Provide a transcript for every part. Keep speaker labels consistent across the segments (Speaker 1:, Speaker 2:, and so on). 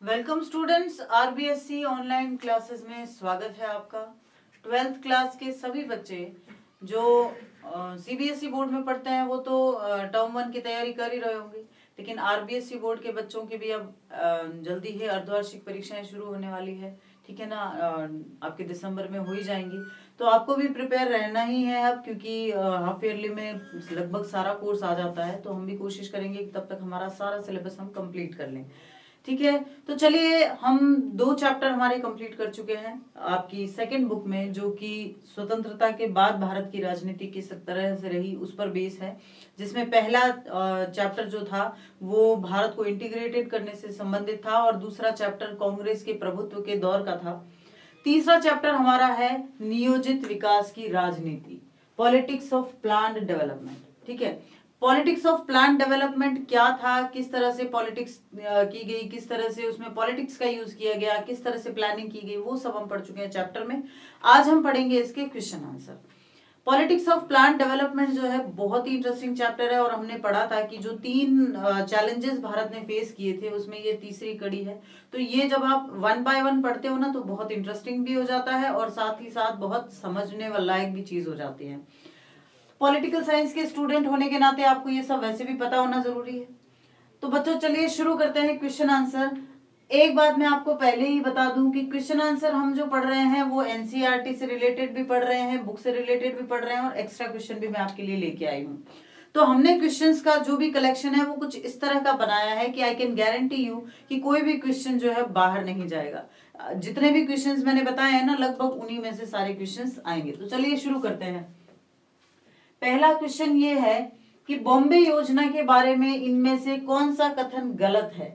Speaker 1: Welcome students, RBSC online classes में स्वागत है आपका। 12th क्लास के सभी बच्चे जो सीबीएसई बोर्ड में पढ़ते हैं वो तो टर्म 1 की तैयारी कर ही रहे होंगे, लेकिन आरबीएससी बोर्ड के बच्चों की भी अब जल्दी ही अर्धवार्षिक परीक्षाएं शुरू होने वाली है, ठीक है ना। आपके दिसंबर में हो ही जाएंगी, तो आपको भी प्रिपेयर रहना ही है अब, क्योंकि हाफ ईयरली में लगभग सारा कोर्स आ जाता है, तो हम भी कोशिश करेंगे कि तब तक हमारा सारा सिलेबस हम कंप्लीट कर लें, ठीक है। तो चलिए, हम 2 चैप्टर हमारे कंप्लीट कर चुके हैं आपकी सेकंड बुक में, जो कि स्वतंत्रता के बाद भारत की राजनीति किस तरह से रही उस पर बेस है, जिसमें पहला चैप्टर जो था वो भारत को इंटीग्रेटेड करने से संबंधित था और दूसरा चैप्टर कांग्रेस के प्रभुत्व के दौर का था। तीसरा चैप्टर हमारा है नियोजित विकास की राजनीति, पॉलिटिक्स ऑफ प्लान्ड डेवलपमेंट, ठीक है। पॉलिटिक्स ऑफ प्लान डेवलपमेंट क्या था, किस तरह से पॉलिटिक्स की गई, किस तरह से उसमें पॉलिटिक्स का यूज किया गया, किस तरह से प्लानिंग की गई, वो सब हम पढ़ चुके हैं चैप्टर में। आज हम पढ़ेंगे इसके question answer. Politics of plan development जो है बहुत ही इंटरेस्टिंग चैप्टर है, और हमने पढ़ा था कि जो 3 चैलेंजेस भारत ने फेस किए थे उसमें ये तीसरी कड़ी है। तो ये जब आप 1 बाय 1 पढ़ते हो ना, तो बहुत इंटरेस्टिंग भी हो जाता है और साथ ही साथ बहुत समझने वाला लायक भी चीज हो जाती है। पॉलिटिकल साइंस के स्टूडेंट होने के नाते आपको ये सब वैसे भी पता होना जरूरी है। तो बच्चों चलिए शुरू करते हैं क्वेश्चन आंसर। एक बात मैं आपको पहले ही बता दूं कि क्वेश्चन आंसर हम जो पढ़ रहे हैं वो एनसीईआरटी से रिलेटेड भी पढ़ रहे हैं, बुक से रिलेटेड भी पढ़ रहे हैं, और एक्स्ट्रा क्वेश्चन भी मैं आपके लिए लेके आई हूँ। तो हमने क्वेश्चंस का जो भी कलेक्शन है वो कुछ इस तरह का बनाया है कि आई कैन गारंटी यू कि कोई भी क्वेश्चन जो है बाहर नहीं जाएगा। जितने भी क्वेश्चंस मैंने बताए हैं ना, लगभग उन्हीं में से सारे क्वेश्चंस आएंगे। तो चलिए शुरू करते हैं। पहला क्वेश्चन ये है कि बॉम्बे योजना के बारे में इनमें से कौन सा कथन गलत है?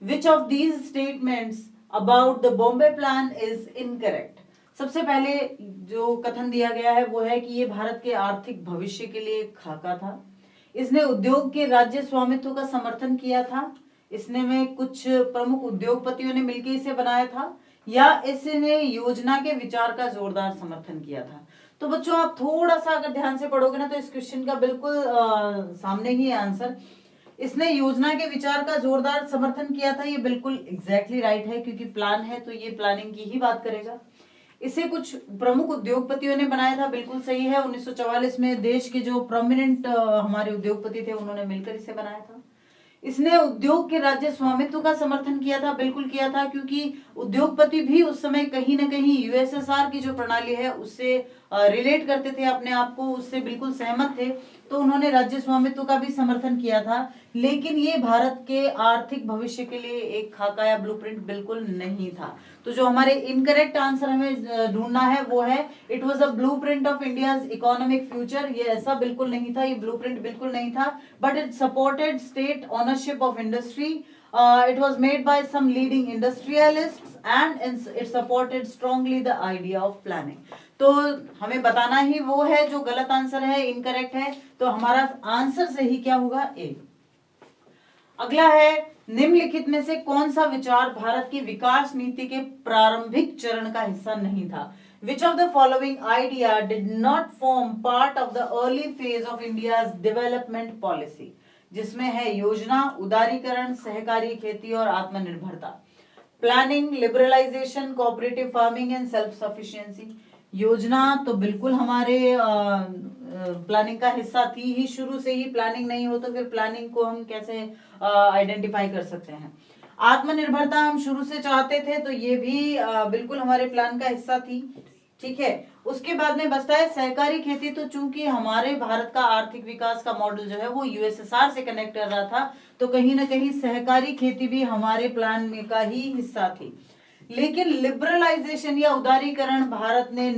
Speaker 1: Which of these statements about the Bombay plan is incorrect? सबसे पहले जो कथन दिया गया है वो है कि ये भारत के आर्थिक भविष्य के लिए एक खाका था, इसने उद्योग के राज्य स्वामित्व का समर्थन किया था, इसने में कुछ प्रमुख उद्योगपतियों ने मिलकर इसे बनाया था, या इसने योजना के विचार का जोरदार समर्थन किया था। तो बच्चों आप थोड़ा सा अगर ध्यान से पढ़ोगे ना, तो इस क्वेश्चन का बिल्कुल सामने ही है आंसर। इसने योजना के विचार का जोरदार समर्थन किया था, ये बिल्कुल एग्जैक्टली राइट है, क्योंकि प्लान है तो ये प्लानिंग की ही बात करेगा। इसे कुछ प्रमुख उद्योगपतियों ने बनाया था, बिल्कुल सही है। 1944 में देश के जो प्रोमिनेंट हमारे उद्योगपति थे उन्होंने मिलकर इसे बनाया था। इसने उद्योग के राज्य स्वामित्व का समर्थन किया था, बिल्कुल किया था, क्योंकि उद्योगपति भी उस समय कहीं ना कहीं यूएसएसआर की जो प्रणाली है उससे रिलेट करते थे अपने आप को, उससे बिल्कुल सहमत थे, तो उन्होंने राज्य स्वामित्व का भी समर्थन किया था। लेकिन ये भारत के आर्थिक भविष्य के लिए एक खाका या ब्लूप्रिंट बिल्कुल नहीं था। तो जो हमारे इनकरेक्ट आंसर हमें ढूंढना है वो है it was a blueprint of India's economic future. ये ऐसा बिल्कुल नहीं था, ये ब्लूप्रिंट बिल्कुल नहीं था, but it supported state ownership of industry. It was made by some leading industrialists and it supported strongly the idea of planning. तो हमें बताना ही वो है जो गलत आंसर है, इनकरेक्ट है, तो हमारा आंसर सही क्या होगा? ए। अगला है, निम्नलिखित में से कौन सा विचार भारत की विकास नीति के प्रारंभिक चरण का हिस्सा नहीं था? Which of the following idea did not form part of the early phase of India's development policy? जिसमें है योजना, उदारीकरण, सहकारी खेती और आत्मनिर्भरता। Planning, liberalisation, cooperative farming and self sufficiency. योजना तो बिल्कुल हमारे प्लानिंग का हिस्सा थी ही, शुरू से ही प्लानिंग नहीं हो तो फिर प्लानिंग को हम कैसे आइडेंटिफाई कर सकते हैं? आत्मनिर्भरता हम शुरू से चाहते थे, तो ये भी बिल्कुल हमारे प्लान का हिस्सा थी, ठीक है। उसके बाद में बचता है सहकारी खेती। तो चूंकि हमारे भारत का आर्थिक विकास का मॉडल जो है वो यूएसएसआर से कनेक्ट कर रहा था, तो कहीं ना कहीं सहकारी खेती भी हमारे प्लान में का ही हिस्सा थी। लेकिन लिबरलाइजेशन या उदारीकरण भारत ने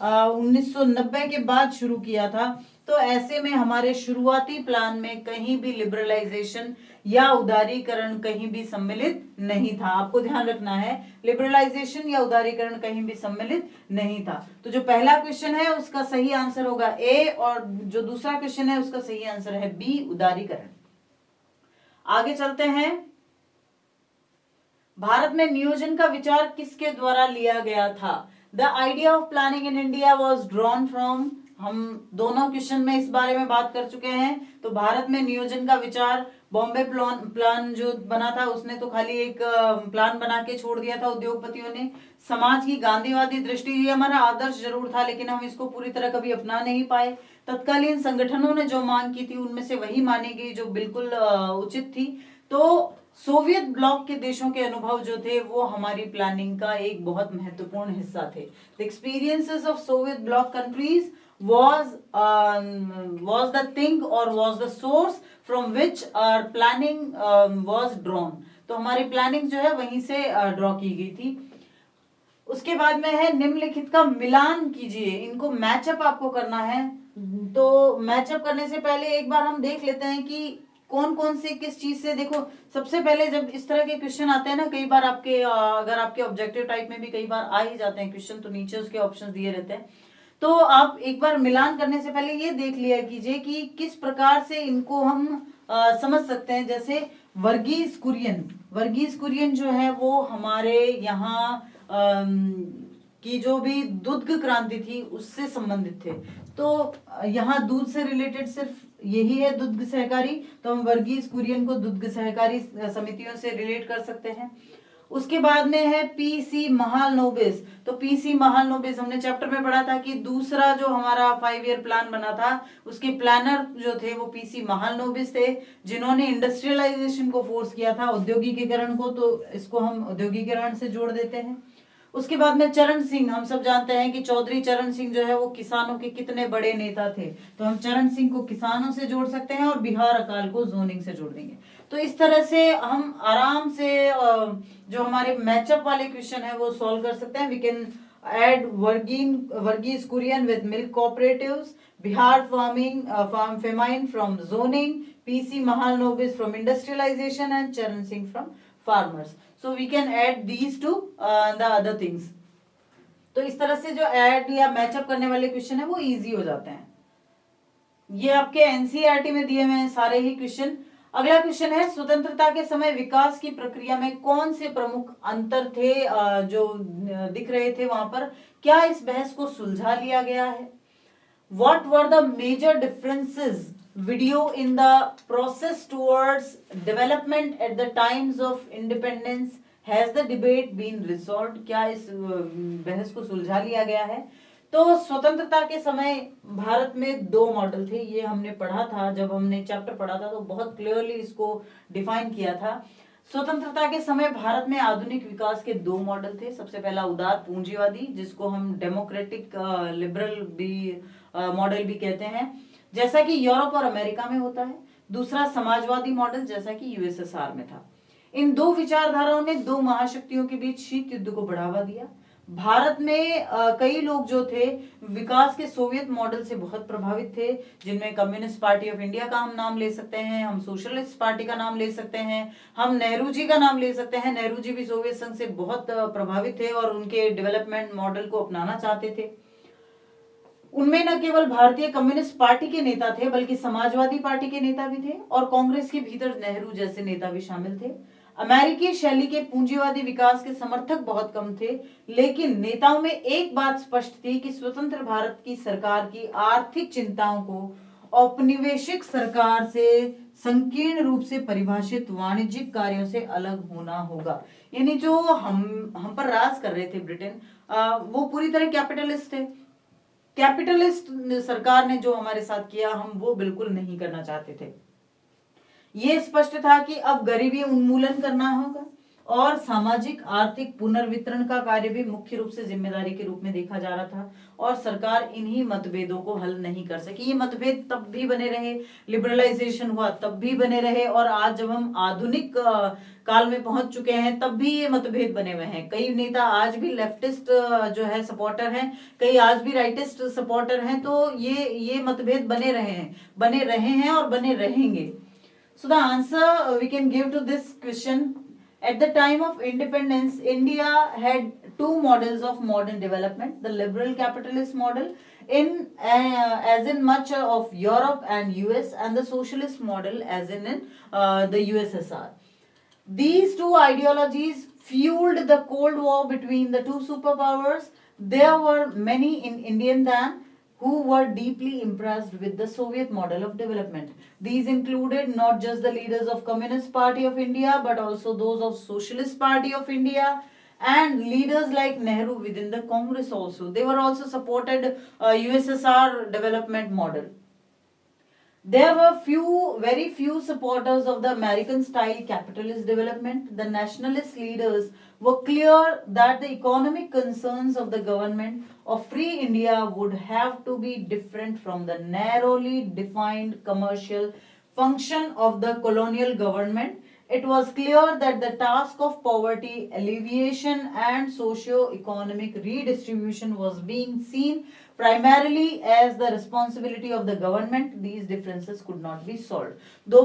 Speaker 1: 1990 के बाद शुरू किया था, तो ऐसे में हमारे शुरुआती प्लान में कहीं भी लिबरलाइजेशन या उदारीकरण कहीं भी सम्मिलित नहीं था। आपको ध्यान रखना है, लिबरलाइजेशन या उदारीकरण कहीं भी सम्मिलित नहीं था। तो जो पहला क्वेश्चन है उसका सही आंसर होगा ए, और जो दूसरा क्वेश्चन है उसका सही आंसर है बी, उदारीकरण। आगे चलते हैं। भारत में नियोजन का विचार किसके द्वारा लिया गया था? The idea of planning in India was drawn from हम दोनों क्वेश्चन में इस बारे में बात कर चुके हैं। तो भारत में नियोजन का विचार, बॉम्बे प्लान जो बना था उसने तो खाली एक प्लान बना के छोड़ दिया था उद्योगपतियों ने। समाज की गांधीवादी दृष्टि, ये हमारा आदर्श जरूर था लेकिन हम इसको पूरी तरह कभी अपना नहीं पाए। तत्कालीन संगठनों ने जो मांग की थी उनमें से वही मानी गई जो बिल्कुल उचित थी। तो सोवियत ब्लॉक के देशों के अनुभव जो थे वो हमारी प्लानिंग का एक बहुत महत्वपूर्ण हिस्सा थे। The experiences of Soviet block countries was the thing or was the source from which our planning was drawn। तो हमारी प्लानिंग जो है वहीं से ड्रॉ की गई थी। उसके बाद में है निम्नलिखित का मिलान कीजिए, इनको मैचअप आपको करना है। तो मैचअप करने से पहले एक बार हम देख लेते हैं कि कौन कौन से किस चीज से। देखो सबसे पहले जब इस तरह के क्वेश्चन आते हैं ना, कई बार आपके अगर आपके ऑब्जेक्टिव टाइप में भी कई बार आ ही जाते हैं क्वेश्चन, तो नीचे उसके ऑप्शंस दिए रहते हैं। तो आप एक बार मिलान करने से पहले ये देख लिया कीजिए कि किस प्रकार से इनको हम समझ सकते हैं। जैसे वर्गीज कुरियन जो है वो हमारे यहाँ की जो भी दुग्ध क्रांति थी उससे संबंधित थे। तो यहाँ दूध से रिलेटेड सिर्फ यही है दुग्ध सहकारी, तो हम वर्गीज कुरियन को दुग्ध सहकारी समितियों से रिलेट कर सकते हैं। उसके बाद में है पीसी महालनोबिस। तो पीसी महालनोबिस हमने चैप्टर में पढ़ा था कि दूसरा जो हमारा 5 ईयर प्लान बना था उसके प्लानर जो थे वो पीसी महालनोबिस थे, जिन्होंने इंडस्ट्रियलाइजेशन को फोर्स किया था, औद्योगिकीकरण को। तो इसको हम औद्योगिकीकरण से जोड़ देते हैं। उसके बाद में चरण सिंह, हम सब जानते हैं कि चौधरी चरण सिंह जो है वो किसानों के कितने बड़े नेता थे, तो हम चरण सिंह को किसानों से जोड़ सकते हैं और बिहार अकाल को जोनिंग से जोड़ देंगे। तो इस तरह से हम आराम से जो हमारे मैचअप वाले क्वेश्चन है वो सॉल्व कर सकते हैं। We can add Verghese Kurien with milk cooperatives, Bihar farm famine from zoning, PC Mahalanobis from industrialisation and Charan Singh from farmers. So we can add these to the other things। तो इस तरह से जो ऐड या मैचअप करने वाले क्वेश्चन है वो इजी हो जाते हैं। ये आपके एनसीईआरटी में दिए हुए हैं सारे ही क्वेश्चन। अगला क्वेश्चन है स्वतंत्रता के समय विकास की प्रक्रिया में कौन से प्रमुख अंतर थे जो दिख रहे थे वहां पर, क्या इस बहस को सुलझा लिया गया है? What were the major differences video in the process towards development at the times of independence? Has the debate been resolved? क्या इस बहस को सुलझा लिया गया है? तो स्वतंत्रता के समय भारत में 2 मॉडल थे, ये हमने पढ़ा था जब हमने चैप्टर पढ़ा था, तो बहुत क्लियरली इसको डिफाइन किया था। स्वतंत्रता के समय भारत में आधुनिक विकास के 2 मॉडल थे। सबसे पहला उदार पूंजीवादी, जिसको हम डेमोक्रेटिक लिबरल भी मॉडल भी कहते हैं, जैसा कि यूरोप और अमेरिका में होता है। दूसरा समाजवादी मॉडल, जैसा कि यूएसएसआर में था। इन 2 विचारधाराओं ने 2 महाशक्तियों के बीच शीत युद्ध को बढ़ावा दिया। भारत में कई लोग जो थे विकास के सोवियत मॉडल से बहुत प्रभावित थे, जिनमें कम्युनिस्ट पार्टी ऑफ इंडिया का हम नाम ले सकते हैं, हम सोशलिस्ट पार्टी का नाम ले सकते हैं, हम नेहरू जी का नाम ले सकते हैं। नेहरू जी भी सोवियत संघ से बहुत प्रभावित थे और उनके डेवलपमेंट मॉडल को अपनाना चाहते थे। उनमें न केवल भारतीय कम्युनिस्ट पार्टी के नेता थे बल्कि समाजवादी पार्टी के नेता भी थे और कांग्रेस के भीतर नेहरू जैसे नेता भी शामिल थे। अमेरिकी शैली के पूंजीवादी विकास के समर्थक बहुत कम थे, लेकिन नेताओं में एक बात स्पष्ट थी कि स्वतंत्र भारत की सरकार की आर्थिक चिंताओं को औपनिवेशिक सरकार से संकीर्ण रूप से परिभाषित वाणिज्यिक कार्यों से अलग होना होगा। यानी जो हम पर राज कर रहे थे ब्रिटेन, वो पूरी तरह कैपिटलिस्ट थे। कैपिटलिस्ट सरकार ने जो हमारे साथ किया हम वो बिल्कुल नहीं करना चाहते थे। ये स्पष्ट था कि अब गरीबी उन्मूलन करना होगा और सामाजिक आर्थिक पुनर्वितरण का कार्य भी मुख्य रूप से जिम्मेदारी के रूप में देखा जा रहा था और सरकार इन्हीं मतभेदों को हल नहीं कर सकी। ये मतभेद तब भी बने रहे, लिबरलाइजेशन हुआ तब भी बने रहे और आज जब हम आधुनिक काल में पहुंच चुके हैं तब भी ये मतभेद बने हुए हैं। कई नेता आज भी लेफ्टिस्ट जो है सपोर्टर हैं, कई आज भी राइटिस्ट सपोर्टर हैं, तो ये मतभेद बने रहे हैं और बने रहेंगे। So the answer we can give to this question: at the time of independence, India had 2 models of modern development: the liberal capitalist model, as in much of Europe and US, and the socialist model, as in the USSR. These 2 ideologies fueled the Cold War between the 2 superpowers. There were many in Indian than who were deeply impressed with the Soviet model of development. These included not just the leaders of Communist Party of India, but also those of Socialist Party of India, and leaders like Nehru within the Congress also. They were also supported USSR development model. There were very few supporters of the American-style capitalist development. The nationalist leaders were clear that the economic concerns of the government of free India would have to be different from the narrowly defined commercial function of the colonial government. It was clear that the task of poverty alleviation and socio-economic redistribution was being seen primarily as the responsibility of the government. These differences could not be solved. दो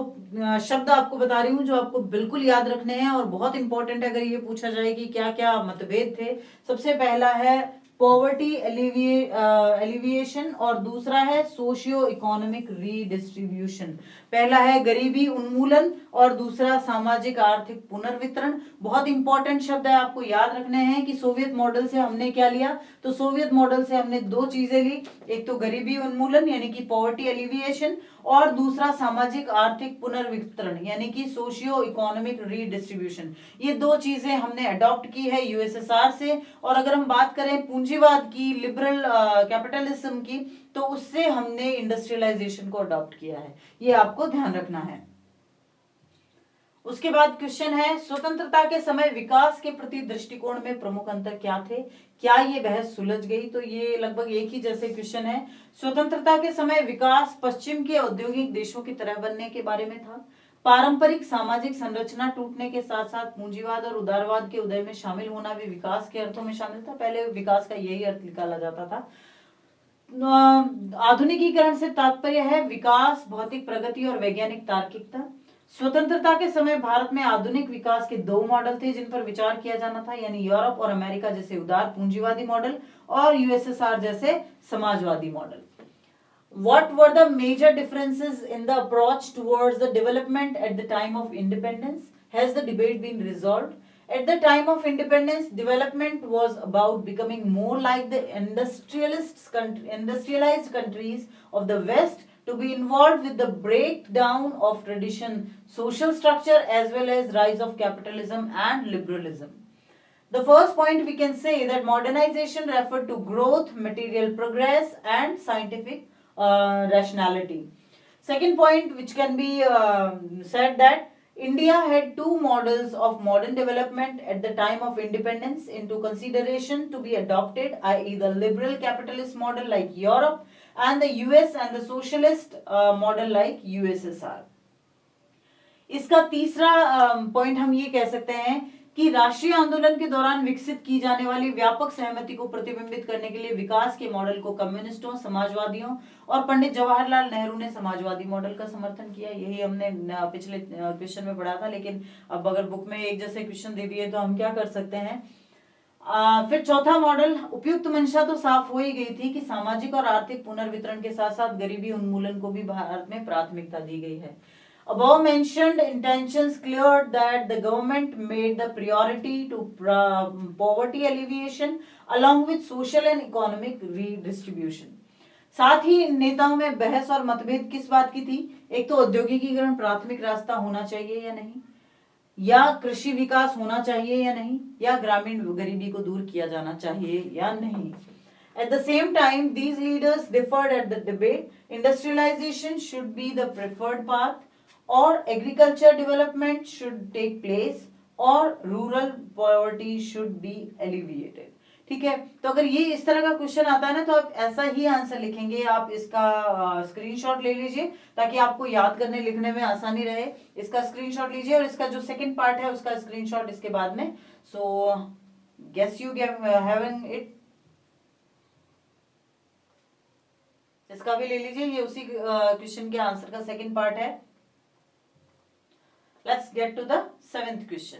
Speaker 1: शब्द आपको बता रही हूँ जो आपको बिल्कुल याद रखने हैं और बहुत इंपॉर्टेंट है अगर ये पूछा जाए कि क्या क्या मतभेद थे। सबसे पहला है पॉवर्टी एलिविएशन और दूसरा है सोशियो इकोनॉमिक रीडिस्ट्रीब्यूशन। पहला है गरीबी उन्मूलन और दूसरा सामाजिक आर्थिक पुनर्वितरण। बहुत इंपॉर्टेंट शब्द है, आपको याद रखने हैं कि सोवियत मॉडल से हमने क्या लिया, तो सोवियत मॉडल से हमने दो चीजें ली, एक तो गरीबी उन्मूलन यानी कि पॉवर्टी एलिविएशन और दूसरा सामाजिक आर्थिक पुनर्वितरण यानी कि सोशियो इकोनॉमिक रीडिस्ट्रीब्यूशन। ये दो चीजें हमने अडॉप्ट की है यूएसएसआर से। और अगर हम बात करें पूंजीवाद की, लिबरल कैपिटलिज्म की, तो उससे हमने इंडस्ट्रियलाइजेशन को अडॉप्ट किया है, ये आपको ध्यान रखना है। उसके बाद क्वेश्चन है स्वतंत्रता के समय विकास के प्रति दृष्टिकोण में प्रमुख अंतर क्या थे। क्या ये बहस सुलझ गई, तो ये लगभग एक ही जैसे क्वेश्चन है। स्वतंत्रता के समय विकास पश्चिम के औद्योगिक देशों की तरह बनने के बारे में था। पारंपरिक सामाजिक संरचना टूटने के साथ साथ पूंजीवाद और उदारवाद के उदय में शामिल होना भी विकास के अर्थों में शामिल था। पहले विकास का यही अर्थ निकाला जाता था। आधुनिकीकरण से तात्पर्य है विकास, भौतिक प्रगति और वैज्ञानिक तार्किकता। स्वतंत्रता के समय भारत में आधुनिक विकास के दो मॉडल थे जिन पर विचार किया जाना था, यानी यूरोप और अमेरिका जैसे उदार पूंजीवादी मॉडल और यूएसएसआर जैसे Samajwadi model. What were the major differences in the approach towards the development at the time of independence? Has the debate been resolved? At the time of independence, development was about becoming more like the industrialized countries of the West, to be involved with the breakdown of tradition, social structure, as well as rise of capitalism and liberalism. The first point we can say that modernization referred to growth, material progress, and scientific rationality. Second point which can be said that India had two models of modern development at the time of independence into consideration to be adopted, i.e. the liberal capitalist model like Europe and the US and the socialist model like USSR. इसका तीसरा point हम ये कह सकते हैं कि राष्ट्रीय आंदोलन के दौरान विकसित की जाने वाली व्यापक सहमति को प्रतिबिंबित करने के लिए विकास के मॉडल को कम्युनिस्टों, समाजवादियों और पंडित जवाहरलाल नेहरू ने समाजवादी मॉडल का समर्थन किया। यही हमने पिछले क्वेश्चन में पढ़ा था, लेकिन अब अगर बुक में एक जैसे क्वेश्चन दे दिए तो हम क्या कर सकते हैं। फिर चौथा मॉडल, उपयुक्त मंशा तो साफ हो ही गई थी कि सामाजिक और आर्थिक पुनर्वितरण के साथ साथ गरीबी उन्मूलन को भी भारत में प्राथमिकता दी गई है। Above mentioned intentions cleared that the government made the priority to poverty alleviation along with social and economic redistribution. साथ ही नेताओं में बहस और मतभेद किस बात की थी, एक तो औद्योगिकीकरण प्राथमिक रास्ता होना चाहिए या नहीं, या कृषि विकास होना चाहिए या नहीं, या ग्रामीण गरीबी को दूर किया जाना चाहिए या नहीं। At the same time, these leaders differed at the debate. Industrialization should be the preferred path, or agriculture development should take place, or rural poverty should be alleviated. ठीक है, तो अगर ये इस तरह का क्वेश्चन आता है ना तो आप ऐसा ही आंसर लिखेंगे। आप इसका स्क्रीनशॉट ले लीजिए ताकि आपको याद करने लिखने में आसानी रहे। इसका स्क्रीनशॉट लीजिए और इसका जो सेकंड पार्ट है उसका स्क्रीनशॉट इसके बाद में। So guess you having it, इसका भी ले लीजिए, ये उसी क्वेश्चन के आंसर का सेकंड पार्ट है। Let's get to the seventh question.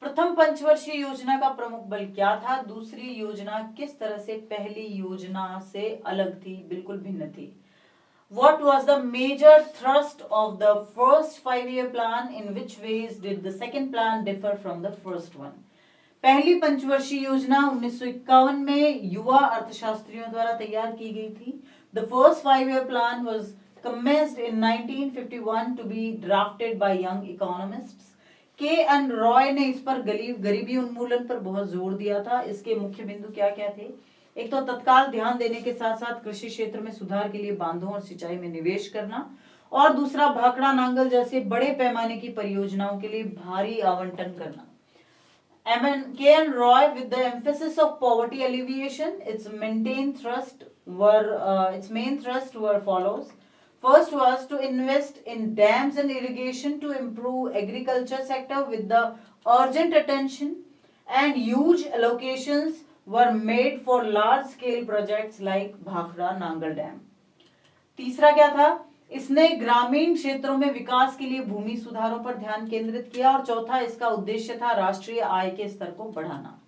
Speaker 1: प्रथम पंचवर्षीय योजना का प्रमुख बल क्या था, दूसरी योजना किस तरह से पहली योजना से अलग थी, बिल्कुल भिन्न थी। What was the major thrust of the first 5-year plan? In which ways did the second plan differ from the first one? पहली पंचवर्षीय योजना 1951 में युवा अर्थशास्त्रियों द्वारा तैयार की गई थी। The first 5-year plan was commenced in 1951 to be drafted by young economists. K.N. Roy ने इस पर गरीबी उन्मूलन पर बहुत जोर दिया था। इसके मुख्य बिंदु क्या क्या थे? एक तो तत्काल ध्यान देने के साथ साथ कृषि क्षेत्र में सुधार के लिए बांधों और सिंचाई में निवेश करना, और दूसरा भाखड़ा नांगल जैसे बड़े पैमाने की परियोजनाओं के लिए भारी आवंटन करना। K.N. Roy, with the emphasis of poverty alleviation, its main thrust were follows. First was to invest in dams and irrigation to improve agriculture sector with the urgent attention, and huge allocations were made for large scale projects like Bhakra Nangal Dam. तीसरा क्या था? इसने ग्रामीण क्षेत्रों में विकास के लिए भूमि सुधारों पर ध्यान केंद्रित किया, और चौथा इसका उद्देश्य था राष्ट्रीय आय के स्तर को बढ़ाना।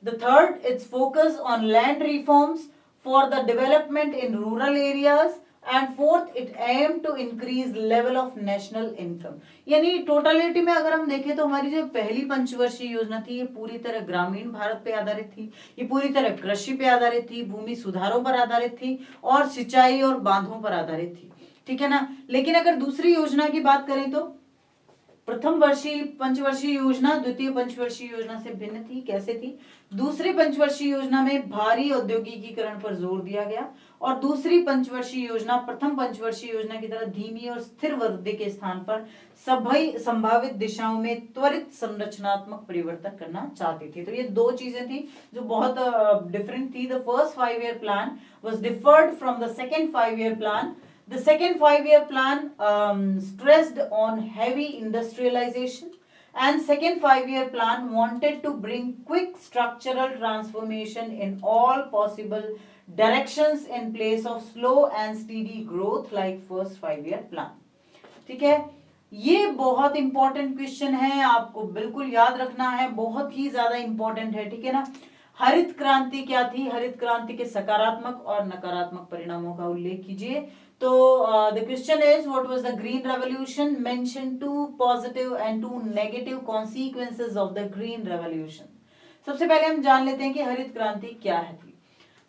Speaker 1: The third, its focus on land reforms for the development in rural areas, and fourth, it aimed to increase level of national income. यानी टोटलिटी में अगर हम देखें तो हमारी जो पहली पंचवर्षीय योजना थी, ये पूरी तरह ग्रामीण भारत पे आधारित थी, ये पूरी तरह कृषि पे आधारित थी, भूमि सुधारों पर आधारित थी, और सिंचाई और बांधों पर आधारित थी। ठीक है ना। लेकिन अगर दूसरी योजना की बात करें तो प्रथम पंचवर्षीय योजना द्वितीय पंचवर्षीय योजना से भिन्न थी। कैसे थी? दूसरी पंचवर्षीय योजना में भारी औद्योगिकीकरण पर जोर दिया गया, और दूसरी पंचवर्षीय योजना प्रथम पंचवर्षीय योजना की तरह धीमी और स्थिर वृद्धि के स्थान पर सभी संभावित दिशाओं में त्वरित संरचनात्मक परिवर्तन करना चाहती थी। तो ये दो चीजें थी जो बहुत डिफरेंट थी। The first 5-year plan was deferred from the second 5-year plan. The second 5-year plan stressed on heavy industrialization, and second 5-year plan wanted to bring quick structural transformation in all possible directions in place of slow and steady growth like first 5-year plan. ठीक है, ये बहुत important question है, आपको बिल्कुल याद रखना है, बहुत ही ज्यादा इंपॉर्टेंट है। ठीक है ना। हरित क्रांति क्या थी? हरित क्रांति के सकारात्मक और नकारात्मक परिणामों का उल्लेख कीजिए। तो the question is, what was the green revolution? Mention 2 positive and 2 negative consequences of the green revolution. सबसे पहले हम जान लेते हैं कि हरित क्रांति क्या है थी।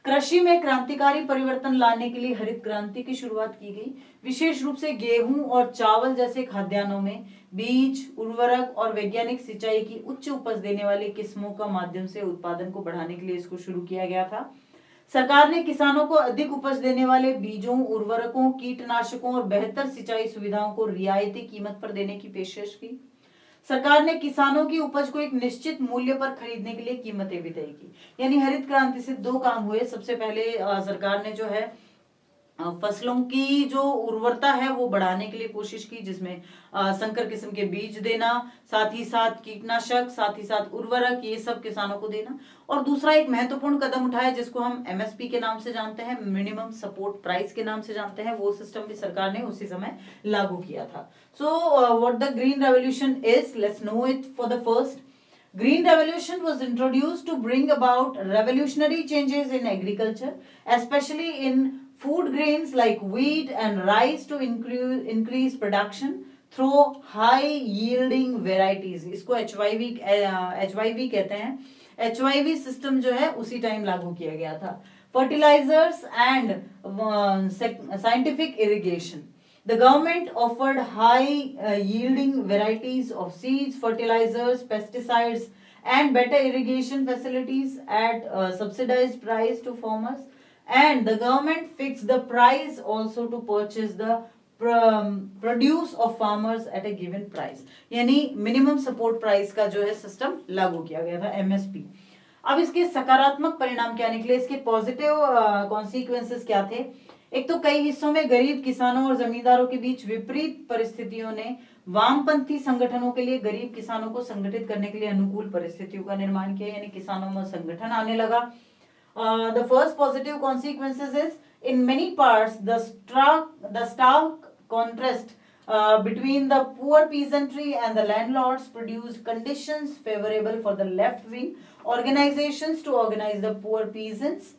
Speaker 1: कृषि में क्रांतिकारी परिवर्तन लाने के लिए हरित क्रांति की शुरुआत की गई। विशेष रूप से गेहूं और चावल जैसे खाद्यान्नों में बीज, उर्वरक और वैज्ञानिक सिंचाई की उच्च उपज देने वाली किस्मों का माध्यम से उत्पादन को बढ़ाने के लिए इसको शुरू किया गया था। सरकार ने किसानों को अधिक उपज देने वाले बीजों, उर्वरकों, कीटनाशकों और बेहतर सिंचाई सुविधाओं को रियायती कीमत पर देने की पेशकश की। सरकार ने किसानों की उपज को एक निश्चित मूल्य पर खरीदने के लिए कीमतें भी तय की। यानी हरित क्रांति से दो काम हुए। सबसे पहले सरकार ने जो है फसलों की जो उर्वरता है वो बढ़ाने के लिए कोशिश की, जिसमें संकर किस्म के बीज देना, साथ ही साथ कीटनाशक, साथ ही साथ उर्वरक, ये सब किसानों को देना। और दूसरा एक महत्वपूर्ण कदम उठाया जिसको हम एमएसपी के नाम से जानते हैं, मिनिमम सपोर्ट प्राइस के नाम से जानते हैं, वो सिस्टम भी सरकार ने उसी समय लागू किया था। So what the green revolution is, let's no it for the first. Green Revolution was introduced to bring about revolutionary changes in agriculture, especially in food grains like wheat and rice to increase production through high yielding varieties. इसको HYV कहते हैं। HYV system जो है उसी time लागू किया गया था। Fertilizers and scientific irrigation. The government offered high yielding varieties of seeds, fertilizers, pesticides and better irrigation facilities at subsidized price to farmers, and the government fixed the price also to purchase the produce of farmers at a given price. यानी minimum support price का जो है system लागू किया गया था, MSP. अब इसके सकारात्मक परिणाम क्या निकले, इसके पॉजिटिव कॉन्सिक्वेंसेस क्या थे? एक तो कई हिस्सों में गरीब किसानों और जमींदारों के बीच विपरीत परिस्थितियों ने वामपंथी संगठनों के लिए गरीब किसानों को संगठित करने के लिए अनुकूल परिस्थितियों का निर्माण किया, यानी किसानों में संगठन आने लगा। The first positive consequences is in many parts the stark contrast between the poor peasantry and the landlords produced conditions favorable for the left-wing organizations to organize the poor peasants.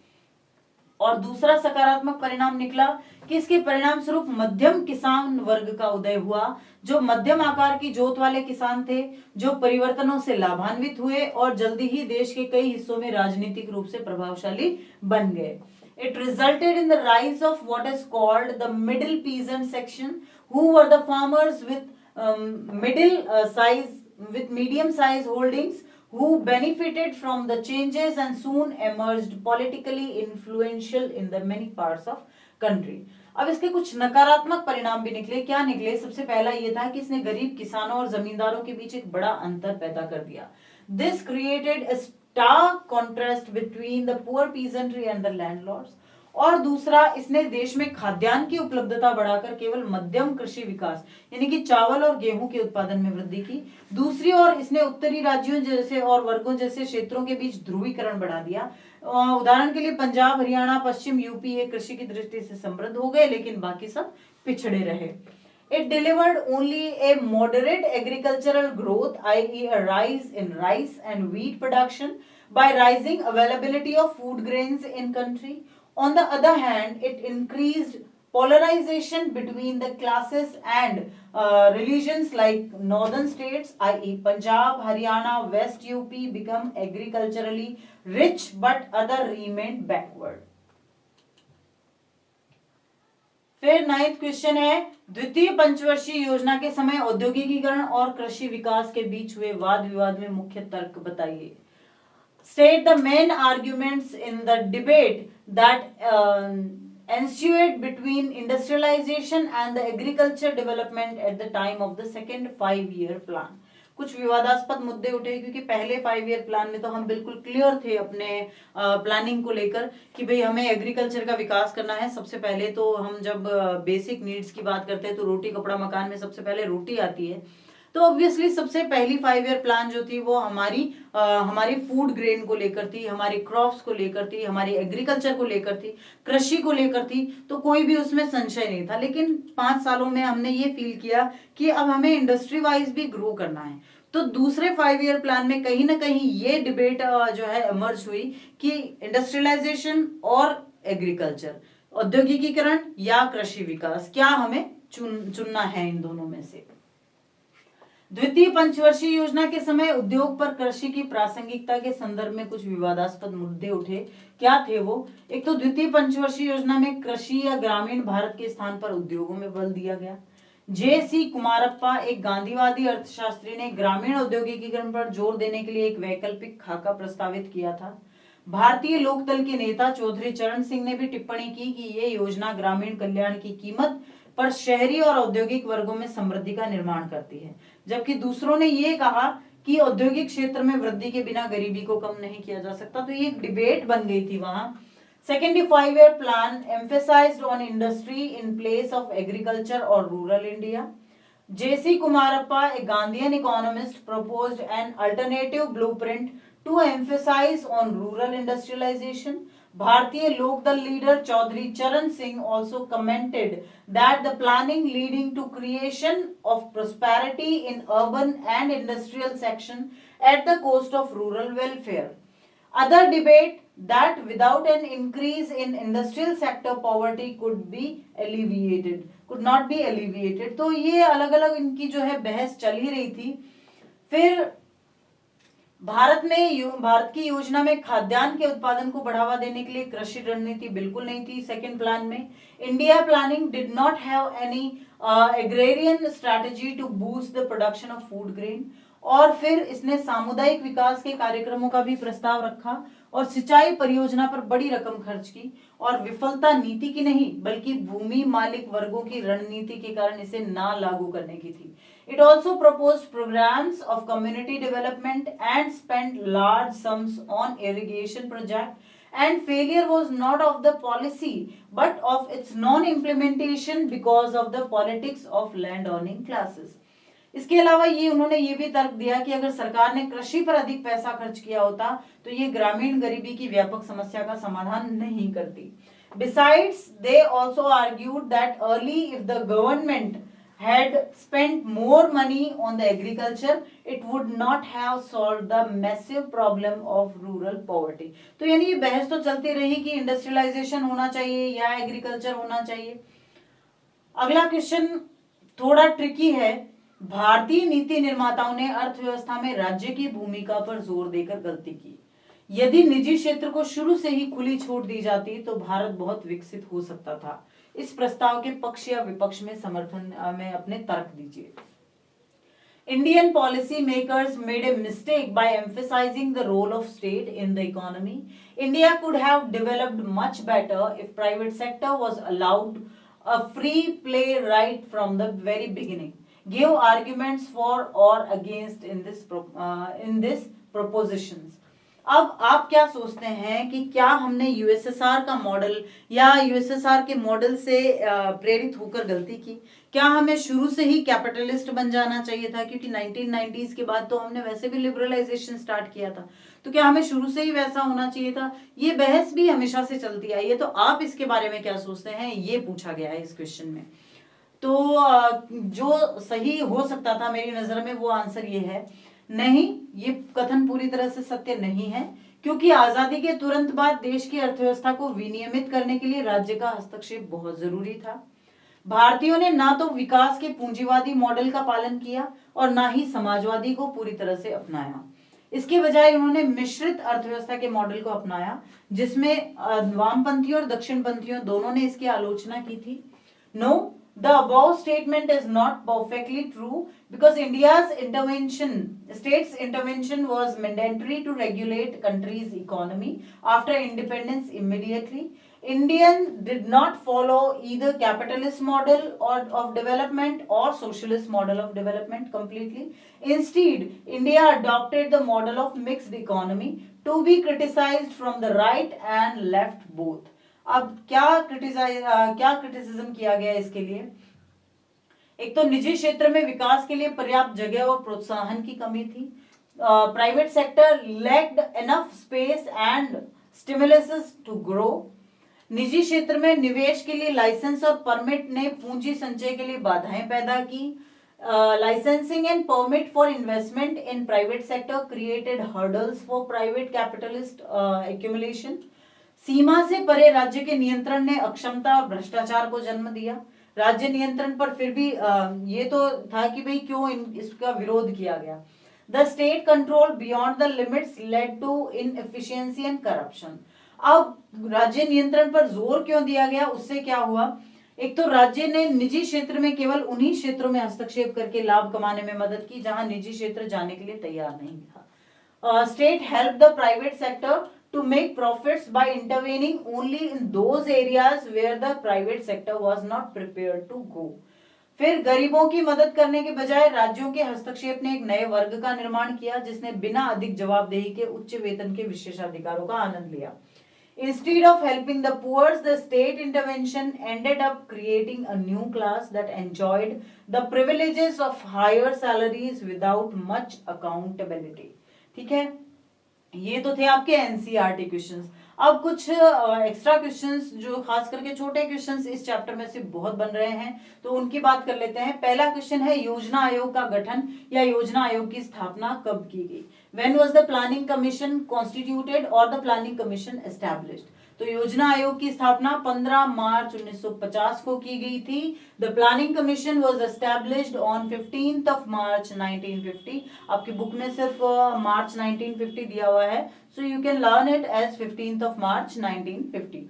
Speaker 1: और दूसरा सकारात्मक परिणाम निकला कि इसके परिणाम स्वरूप मध्यम किसान वर्ग का उदय हुआ, जो मध्यम आकार की जोत वाले किसान थे, जो परिवर्तनों से लाभान्वित हुए और जल्दी ही देश के कई हिस्सों में राजनीतिक रूप से प्रभावशाली बन गए। It resulted in the rise of what is called the middle peasant section, who were the farmers with medium size holdings, who benefited from the changes and soon emerged politically influential in the many parts of country. अब इसके कुछ नकारात्मक परिणाम भी निकले. क्या निकले? सबसे पहला ये था कि इसने गरीब किसानों और जमींदारों के बीच एक बड़ा अंतर पैदा कर दिया. This created a stark contrast between the poor peasantry and the landlords. और दूसरा, इसने देश में खाद्यान्न की उपलब्धता बढ़ाकर केवल मध्यम कृषि विकास यानी कि चावल और गेहूं के उत्पादन में वृद्धि की. दूसरी ओर इसने उत्तरी राज्यों जैसे और वर्गों जैसे क्षेत्रों के बीच ध्रुवीकरण बढ़ा दिया. उदाहरण के लिए पंजाब, हरियाणा, पश्चिम यूपी ये कृषि की दृष्टि से समृद्ध हो गए, लेकिन बाकी सब पिछड़े रहे. It delivered only a moderate agricultural growth, i.e. a rise in rice and wheat production by rising availability of food grains in country. On the other hand, it increased polarization between the classes and religions, like northern states, i.e. Punjab, Haryana, West UP become agriculturally rich but other remained backward. फिर 9th question है, द्वितीय पंचवर्षीय योजना के समय औद्योगिकीकरण और कृषि विकास के बीच हुए वाद विवाद में मुख्य तर्क बताइए. State the main arguments in the debate that ensued between industrialization and the agriculture development at the time of the second 5-year plan. कुछ विवादास्पद मुद्दे उठे क्योंकि पहले 5-year प्लान में तो हम बिल्कुल क्लियर थे अपने प्लानिंग को लेकर कि भाई हमें एग्रीकल्चर का विकास करना है. सबसे पहले तो हम जब बेसिक नीड्स की बात करते हैं तो रोटी कपड़ा मकान में सबसे पहले रोटी आती है. तो ऑब्वियसली सबसे पहली 5-year प्लान जो थी वो हमारी फूड ग्रेन को लेकर थी, हमारी क्रॉप्स को लेकर थी, हमारी एग्रीकल्चर को लेकर थी, कृषि को लेकर थी. तो कोई भी उसमें संशय नहीं था. लेकिन 5 सालों में हमने ये फील किया कि अब हमें इंडस्ट्री वाइज भी ग्रो करना है. तो दूसरे 5-year प्लान में कहीं ना कहीं ये डिबेट जो है इमर्ज हुई कि इंडस्ट्रियलाइजेशन और एग्रीकल्चर, औद्योगिकीकरण या कृषि विकास, क्या हमें चुनना है इन दोनों में से. द्वितीय पंचवर्षीय योजना के समय उद्योग पर कृषि की प्रासंगिकता के संदर्भ में कुछ विवादास्पद मुद्दे उठे. क्या थे वो? एक तो द्वितीय पंचवर्षीय योजना में कृषि या ग्रामीण भारत के स्थान पर उद्योगों में बल दिया गया. जे.सी. कुमारप्पा, एक गांधीवादी अर्थशास्त्री, ने ग्रामीण औद्योगिकीकरण पर जोर देने के लिए एक वैकल्पिक खाका प्रस्तावित किया था. भारतीय लोकदल के नेता चौधरी चरण सिंह ने भी टिप्पणी की कि ये योजना ग्रामीण कल्याण की कीमत पर शहरी और औद्योगिक वर्गों में समृद्धि का निर्माण करती है. जबकि दूसरों ने ये कहा कि औद्योगिक क्षेत्र में वृद्धि के बिना गरीबी को कम नहीं किया जा सकता. तो ये एक डिबेट बन गई थी वहां. Second 5-year plan emphasized on industry in place of agriculture or rural India. J.C. Kumarappa, a Gandhian economist, proposed an alternative blueprint to emphasize on rural industrialization. Bharatiya Lokdal leader Chaudhary Charan Singh also commented that the planning leading to creation of prosperity in urban and industrial section at the cost of rural welfare. Other debate that without an increase in industrial sector poverty could not be alleviated. तो ये अलग अलग इनकी जो है बहस चल ही रही थी. फिर भारत की योजना में खाद्यान्न के उत्पादन को बढ़ावा देने के लिए कृषि रणनीति बिल्कुल नहीं थी. सेकेंड प्लान में India planning did not have any agrarian strategy to boost the production of food grain. और फिर इसने सामुदायिक विकास के कार्यक्रमों का भी प्रस्ताव रखा और सिंचाई परियोजना पर बड़ी रकम खर्च की. और विफलता नीति की नहीं बल्कि भूमि मालिक वर्गों की रणनीति के कारण इसे ना लागू करने की थी. It also proposed programs of community development and spent large sums on irrigation project. And failure was not of the policy but of its non-implementation because of the politics of land-owning classes. इसके अलावा उन्होंने ये भी तर्क दिया कि अगर सरकार ने कृषि पर अधिक पैसा खर्च किया होता तो ये ग्रामीण गरीबी की व्यापक समस्या का समाधान नहीं करती. Besides, they also argued that early if the government had spent more money on the agriculture, it would not have solved the massive problem of rural poverty. तो यानी ये बहस तो चलती रही कि इंडस्ट्रियलाइजेशन होना चाहिए या एग्रीकल्चर होना चाहिए. अगला क्वेश्चन थोड़ा ट्रिकी है. भारतीय नीति निर्माताओं ने अर्थव्यवस्था में राज्य की भूमिका पर जोर देकर गलती की. यदि निजी क्षेत्र को शुरू से ही खुली छूट दी जाती तो भारत बहुत विकसित हो सकता था। इस प्रस्ताव के पक्ष या विपक्ष में समर्थन में अपने तर्क दीजिए। Indian policymakers made a mistake by emphasizing the role of state in the economy. India could have developed much better if private sector was allowed a free play right from the very beginning. Give arguments for or against in this propositions. अब आप क्या सोचते हैं कि क्या हमने USSR का model या यूएसएसआर के मॉडल से प्रेरित होकर गलती की? क्या हमें शुरू से ही कैपिटलिस्ट बन जाना चाहिए था? क्योंकि 1990s के बाद तो हमने वैसे भी लिबरलाइजेशन स्टार्ट किया था, तो क्या हमें शुरू से ही वैसा होना चाहिए था? ये बहस भी हमेशा से चलती आई है, तो आप इसके बारे में क्या सोचते हैं, ये पूछा गया है इस क्वेश्चन में। तो जो सही हो सकता था मेरी नजर में वो आंसर ये है, नहीं, ये कथन पूरी तरह से सत्य नहीं है, क्योंकि आजादी के तुरंत बाद देश की अर्थव्यवस्था को विनियमित करने के लिए राज्य का हस्तक्षेप बहुत जरूरी था। भारतीयों ने ना तो विकास के पूंजीवादी मॉडल का पालन किया और ना ही समाजवादी को पूरी तरह से अपनाया। इसके बजाय उन्होंने मिश्रित अर्थव्यवस्था के मॉडल को अपनाया, जिसमें वामपंथियों और दक्षिणपंथियों दोनों ने इसकी आलोचना की थी। No, the above statement is not perfectly true because state's intervention was mandatory to regulate country's economy after independence immediately. Indians did not follow either capitalist model of development or socialist model of development completely. Instead, India adopted the model of mixed economy, to be criticized from the right and left both. अब क्या criticism किया गया इसके लिए? एक तो निजी क्षेत्र में विकास के लिए पर्याप्त जगह और प्रोत्साहन की कमी थी। Private sector lacked enough space and stimulus to grow. निजी क्षेत्र में निवेश के लिए लाइसेंस और परमिट ने पूंजी संचय के लिए बाधाएं पैदा की। Licensing and permit for investment in private sector created hurdles for private capitalist accumulation. सीमा से परे राज्य के नियंत्रण ने अक्षमता और भ्रष्टाचार को जन्म दिया। राज्य नियंत्रण पर फिर भी ये तो था कि भाई क्यों इसका विरोध किया गया। The state control beyond the limits led to inefficiency and corruption. अब राज्य नियंत्रण पर जोर क्यों दिया गया, उससे क्या हुआ? एक तो राज्य ने निजी क्षेत्र में केवल उन्हीं क्षेत्रों में हस्तक्षेप करके लाभ कमाने में मदद की जहां निजी क्षेत्र जाने के लिए तैयार नहीं था। State help the private sector to make profits by intervening only in those areas where the private sector was not prepared to go. फिर गरीबों की मदद करने के बजाय राज्यों के हस्तक्षेप ने एक नए वर्ग का निर्माण किया जिसने बिना अधिक जवाबदेही के उच्च वेतन के विशेषाधिकारों का आनंद लिया। Instead of helping the poor, the state intervention ended up creating a new class that enjoyed the privileges of higher salaries without much accountability. ठीक है, ये तो थे आपके एनसीईआरटी क्वेश्चंस। अब कुछ एक्स्ट्रा क्वेश्चंस जो खास करके छोटे क्वेश्चंस इस चैप्टर में से बहुत बन रहे हैं, तो उनकी बात कर लेते हैं। पहला क्वेश्चन है, योजना आयोग का गठन या योजना आयोग की स्थापना कब की गई? When was the planning commission constituted और द प्लानिंग कमीशन एस्टैब्लिश्ड? तो योजना आयोग की स्थापना 15 मार्च 1950 को की गई थी। The planning commission was established on 15th March 1950। आपकी बुक में सिर्फ मार्च 1950 दिया हुआ है, so you can learn it as 15th March 1950।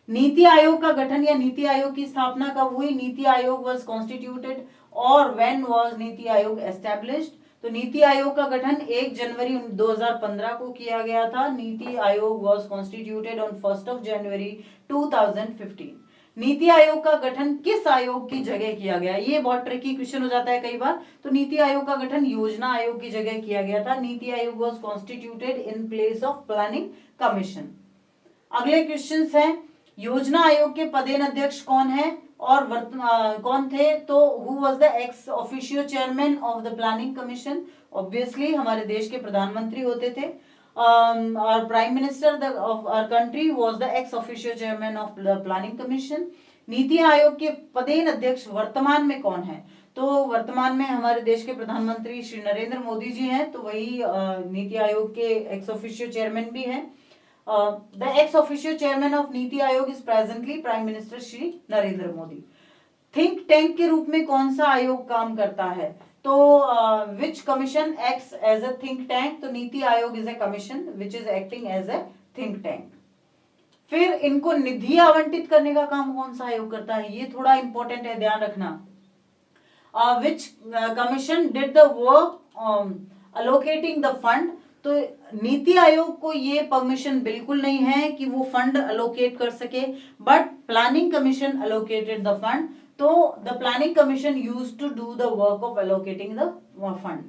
Speaker 1: NITI आयोग का गठन या नीति आयोग की स्थापना कब हुई? नीति आयोग वाज कॉन्स्टिट्यूटेड और when was NITI Aayog established? तो नीति आयोग का गठन 1 जनवरी 2015 को किया गया था। NITI Aayog was constituted on 1 जनवरी 2015। नीति आयोग का गठन किस आयोग की जगह किया गया? ये बहुत ट्रिकी क्वेश्चन हो जाता है कई बार। तो नीति आयोग का गठन योजना आयोग की जगह किया गया था। NITI Aayog was constituted in place of planning commission. अगले क्वेश्चंस हैं, योजना आयोग के पदेन अध्यक्ष कौन है और कौन थे? तो who was the ex officio chairman of the planning commission? Obviously हमारे देश के प्रधानमंत्री होते थे। और prime minister of our country was the ex officio chairman of the planning commission. NITI Aayog के पदेन अध्यक्ष वर्तमान में कौन है? तो वर्तमान में हमारे देश के प्रधानमंत्री श्री नरेंद्र मोदी जी हैं, तो वही नीति आयोग के एक्स ऑफिशियो चेयरमैन भी हैं। The ex-officio chairman of NITI Aayog is presently Prime Minister Shri Narendra Modi. Think tank के रूप में कौन सा आयोग काम करता है? तो which commission acts as a think tank, तो NITI Aayog is a commission which is acting as a think tank. फिर इनको निधि आवंटित करने का काम कौन सा आयोग करता है, ये थोड़ा इंपॉर्टेंट है, ध्यान रखना। Which commission did the work allocating the fund, तो नीति आयोग को ये परमिशन बिल्कुल नहीं है कि वो फंड अलोकेट कर सके, but planning commission allocated the fund, तो the planning commission used to do the work of allocating the fund.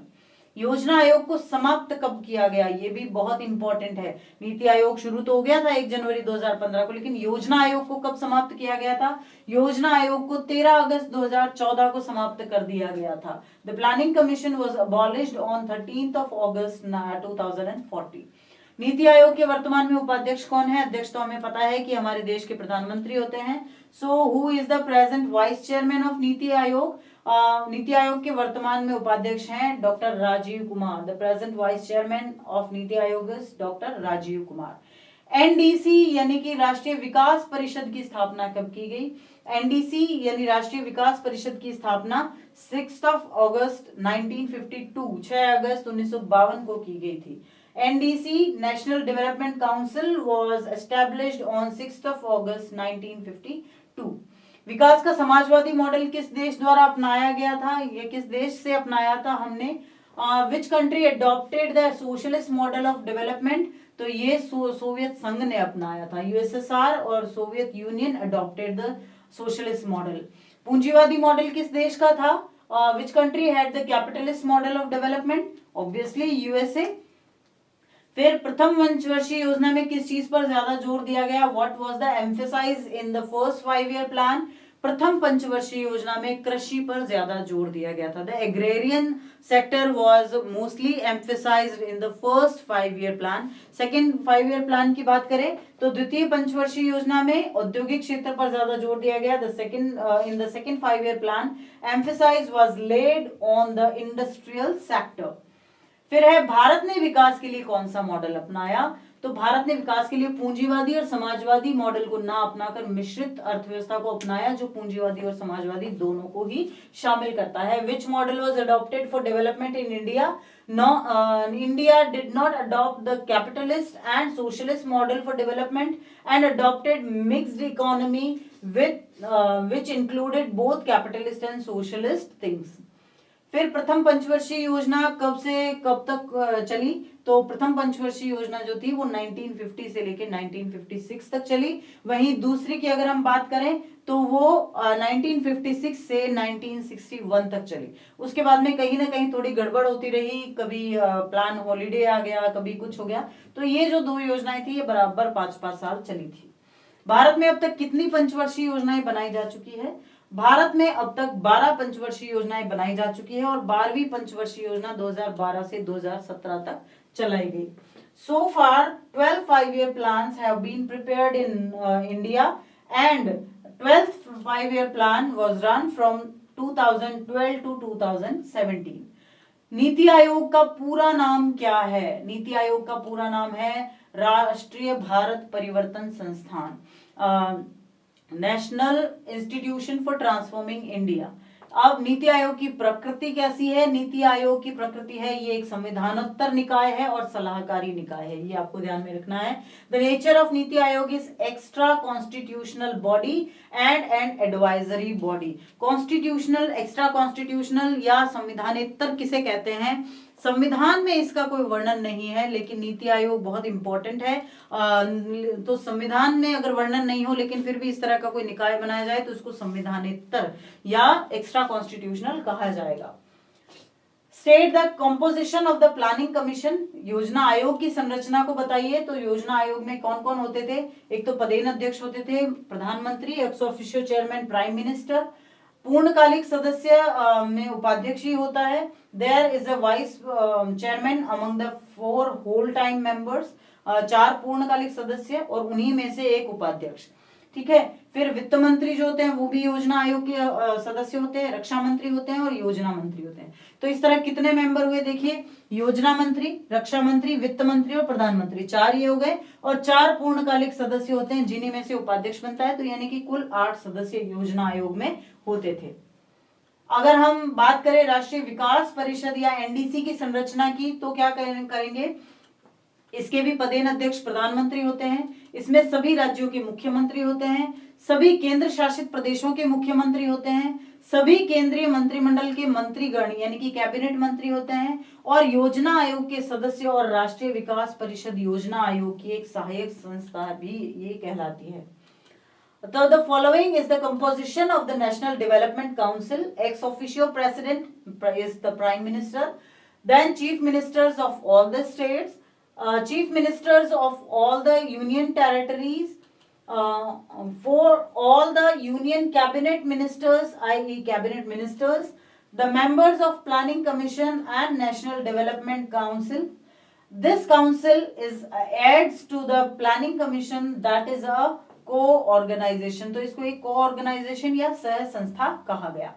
Speaker 1: योजना आयोग को समाप्त कब किया गया, ये भी बहुत इंपॉर्टेंट है। नीति आयोग शुरू तो हो गया था 1 जनवरी 2015 को, लेकिन योजना आयोग को कब समाप्त किया गया था? योजना आयोग को 13 अगस्त 2014 को समाप्त कर दिया गया था। The planning commission was abolished on 13th of August 2040। नीति आयोग के वर्तमान में उपाध्यक्ष कौन है? अध्यक्ष तो हमें पता है कि हमारे देश के प्रधानमंत्री होते हैं। So who is the present vice chairman of NITI Aayog? NITI Aayog के वर्तमान में उपाध्यक्ष हैं doctor Rajiv Kumar. The present vice chairman of NITI Aayog is doctor Rajiv Kumar. NDC यानी कि राष्ट्रीय विकास परिषद की स्थापना कब की गई? एनडीसी यानी राष्ट्रीय विकास परिषद की स्थापना 6 अगस्त 1952, 6 अगस्त 1952 को की गई थी। NDC national development council was established on 6 अगस्त 1952। विकास का समाजवादी मॉडल किस देश द्वारा अपनाया गया था? ये किस देश से अपनाया था हमने? Which country adopted the socialist model of development? तो ये सोवियत संघ ने अपनाया था। यूएसएसआर और Soviet union adopted the socialist model. पूंजीवादी मॉडल किस देश का था? Which country had the capitalist model of development? Obviously USA. फिर प्रथम पंचवर्षीय योजना में किस चीज पर ज्यादा जोर दिया गया? What was the emphasise in the first 5 year plan? प्रथम पंचवर्षीय योजना में कृषि पर ज्यादा जोर दिया गया था। The agrarian sector was mostly emphasised in the first 5 year plan. Second 5 year plan की बात करें तो द्वितीय पंचवर्षीय योजना में औद्योगिक क्षेत्र पर ज्यादा जोर दिया गया। In the second 5 year plan emphasise was laid on the industrial sector. फिर है भारत ने विकास के लिए कौन सा मॉडल अपनाया? तो भारत ने विकास के लिए पूंजीवादी और समाजवादी मॉडल को ना अपनाकर मिश्रित अर्थव्यवस्था को अपनाया, जो पूंजीवादी और समाजवादी दोनों को ही शामिल करता है। Which model was adopted for development in India? India did not adopt the capitalist and socialist model for development and adopted mixed economy which included both capitalist and socialist things. फिर प्रथम पंचवर्षीय योजना कब से कब तक चली? तो प्रथम पंचवर्षीय योजना जो थी वो 1950 से लेकर 1956 तक चली। वहीं दूसरी की अगर हम बात करें तो वो 1956 से 1961 तक चली। उसके बाद में कहीं ना कहीं थोड़ी गड़बड़ होती रही, कभी प्लान हॉलीडे आ गया, कभी कुछ हो गया। तो ये जो 2 योजनाएं थी ये बराबर 5-5 साल चली थी। भारत में अब तक कितनी पंचवर्षीय योजनाएं बनाई जा चुकी है? भारत में अब तक 12 पंचवर्षीय योजनाएं बनाई जा चुकी है और 12वीं पंचवर्षीय योजना 2012 से 2017 तक चलाई गई। So far 12 5-year plans have been prepared in India and 12th 5-year plan was run from 2012 to 2017। NITI Aayog का पूरा नाम क्या है? नीति आयोग का पूरा नाम है राष्ट्रीय भारत परिवर्तन संस्थान, national institution for transforming India. अब नीति आयोग की प्रकृति कैसी है? नीति आयोग की प्रकृति है ये एक संविधानोत्तर निकाय है और सलाहकारी निकाय है, ये आपको ध्यान में रखना है। The nature of NITI Aayog is extra constitutional body and an advisory body. Constitutional, extra constitutional या संविधानेतर किसे कहते हैं? संविधान में इसका कोई वर्णन नहीं है, लेकिन नीति आयोग बहुत इंपॉर्टेंट है। तो संविधान में अगर वर्णन नहीं हो लेकिन फिर भी इस तरह का कोई निकाय बनाया जाए तो उसको संविधानेतर या एक्स्ट्रा कॉन्स्टिट्यूशनल कहा जाएगा। State the composition of the planning commission. योजना आयोग की संरचना को बताइए। तो योजना आयोग में कौन कौन होते थे? एक तो पदेन अध्यक्ष होते थे प्रधानमंत्री, ex officio chairman prime minister, पूर्णकालिक सदस्य में उपाध्यक्ष ही होता है। There is a vice chairman among the 4 whole time members, 4 पूर्णकालिक सदस्य और उन्हीं में से एक उपाध्यक्ष। ठीक है। फिर वित्त मंत्री जो होते हैं वो भी योजना आयोग के सदस्य होते हैं, रक्षा मंत्री होते हैं और योजना मंत्री होते हैं। तो इस तरह कितने मेंबर हुए देखिए, योजना मंत्री, रक्षा मंत्री, वित्त मंत्री और प्रधानमंत्री, 4 ये हो गए और 4 पूर्णकालिक सदस्य होते हैं जिन्हीं में से उपाध्यक्ष बनता है। तो यानी कि कुल 8 सदस्य योजना आयोग में होते थे। अगर हम बात करें राष्ट्रीय विकास परिषद या एनडीसी की संरचना की, तो क्या करेंगे, इसके भी पदेन अध्यक्ष प्रधानमंत्री होते हैं, इसमें सभी राज्यों के मुख्यमंत्री होते हैं, सभी केंद्र शासित प्रदेशों के मुख्यमंत्री होते हैं, सभी केंद्रीय मंत्रिमंडल के मंत्रीगण यानी कि कैबिनेट मंत्री होते हैं, और योजना आयोग के सदस्य और राष्ट्रीय विकास परिषद योजना आयोग की एक सहायक संस्था भी ये कहलाती है। So the following is the composition of the National Development Council. Ex officio president is the Prime Minister, then Chief Ministers of all the states, Chief Ministers of all the Union Territories, for all the Union Cabinet Ministers, i.e. Cabinet Ministers, the members of Planning Commission and National Development Council. This council adds to the Planning Commission, that is a को-ऑर्गेनाइजेशन, तो इसको एक को-ऑर्गेनाइजेशन या सह संस्था कहा गया।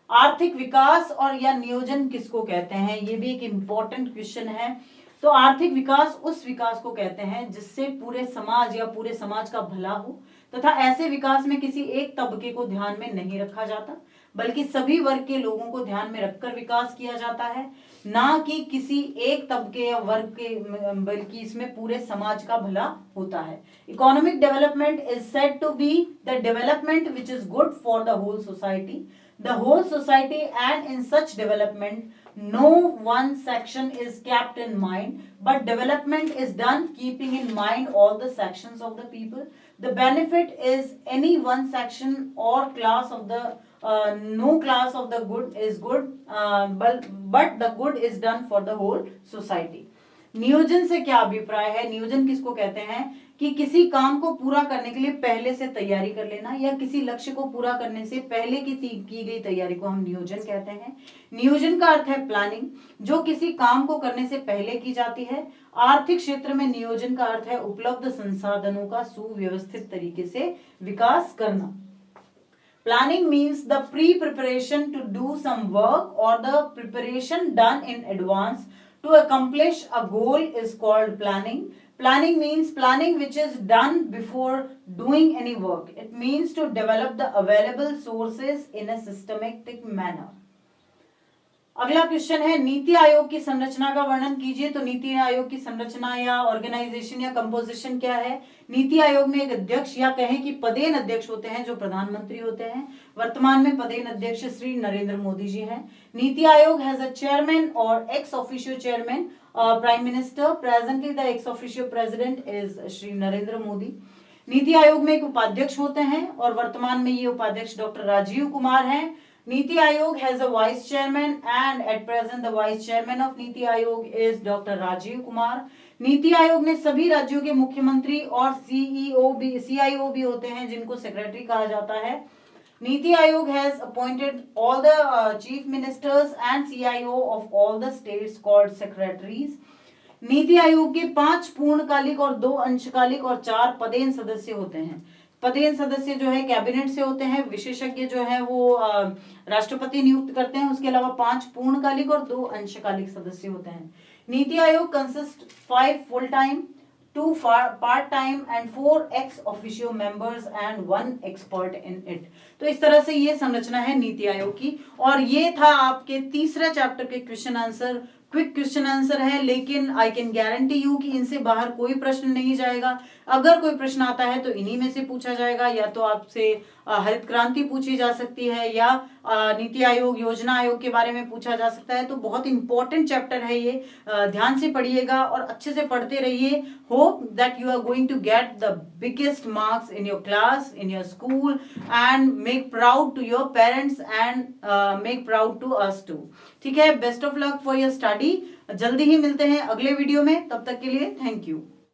Speaker 1: आर्थिक विकास और या नियोजन किसको कहते हैं, ये भी एक इंपॉर्टेंट क्वेश्चन है। तो आर्थिक विकास उस विकास को कहते हैं जिससे पूरे समाज या पूरे समाज का भला हो, तथा ऐसे विकास में किसी एक तबके को ध्यान में नहीं रखा जाता, बल्कि सभी वर्ग के लोगों को ध्यान में रखकर विकास किया जाता है, ना कि किसी एक तबके या वर्ग के, बल्कि इसमें पूरे समाज का भला होता है। Economic development is said to be the development which is good for the whole society, the whole society, and in such development no one section is kept in mind, but development is done keeping in mind all the sections of the people. The benefit is any one section or class of the no class of the good is good, but the good is done for the whole society. नियोजन से क्या अभिप्राय है, नियोजन किसको कहते हैं कि किसी काम को पूरा करने के लिए पहले से तैयारी कर लेना, या किसी लक्ष्य को पूरा करने से पहले की गई तैयारी को हम नियोजन कहते हैं। नियोजन का अर्थ है प्लानिंग, जो किसी काम को करने से पहले की जाती है। आर्थिक क्षेत्र में नियोजन का अर्थ है उपलब्ध संसाधनों का सुव्यवस्थित तरीके से विकास करना। Planning means the pre-preparation to do some work or the preparation done in advance to accomplish a goal is called planning. Planning means planning which is done before doing any work. It means to develop the available sources in a systematic manner. अगला question है नीति आयोग की संरचना का वर्णन कीजिए। तो नीति आयोग की संरचना या ऑर्गेनाइजेशन या कंपोजिशन क्या है। नीति आयोग में एक अध्यक्ष या कहें कि पदेन अध्यक्ष होते हैं जो प्रधानमंत्री होते हैं। वर्तमान में पदेन अध्यक्ष श्री नरेंद्र मोदी जी हैं। NITI Aayog has a chairman और x officio chairman prime minister. Presently the ex officio president is Shri Narendra Modi. NITI Aayog में एक उपाध्यक्ष होते हैं और वर्तमान में ये उपाध्यक्ष डॉक्टर राजीव कुमार हैं। NITI Aayog has a vice chairman and at present the vice chairman of NITI Aayog is Dr. Rajiv Kumar. NITI Aayog ने सभी राज्यों के मुख्यमंत्री और CIO भी होते हैं जिनको सेक्रेटरी कहा जाता है। NITI Aayog has appointed all the chief ministers and CIO of all the states called secretaries। नीति आयोग के 5 पूर्णकालिक और 2 अंशकालिक और 4 पदेन सदस्य होते हैं। पदेन सदस्य जो है कैबिनेट से होते हैं, विशेषज्ञ जो है वो राष्ट्रपति नियुक्त करते हैं। उसके अलावा 5 पूर्णकालिक और 2 अंशकालिक सदस्य होते हैं। NITI Aayog consist 5 full time, 2 part time and 4 ex officio members and 1 expert in it. तो इस तरह से ये संरचना है नीति आयोग की। और ये था आपके तीसरे चैप्टर के question answer. Quick question answer है, लेकिन आई कैन गारंटी यू कि इनसे बाहर कोई प्रश्न नहीं जाएगा। अगर कोई प्रश्न आता है तो इन्हीं में से पूछा जाएगा, या तो आपसे हरित क्रांति पूछी जा सकती है या नीति आयोग योजना आयोग के बारे में पूछा जा सकता है। तो बहुत इंपॉर्टेंट चैप्टर है ये, ध्यान से पढ़िएगा और अच्छे से पढ़ते रहिए। Hope that you are going to get the biggest marks in your class, in your school, and make proud to your parents and make proud to us too. ठीक है, best of luck for your study. जल्दी ही मिलते हैं अगले video में, तब तक के लिए थैंक यू।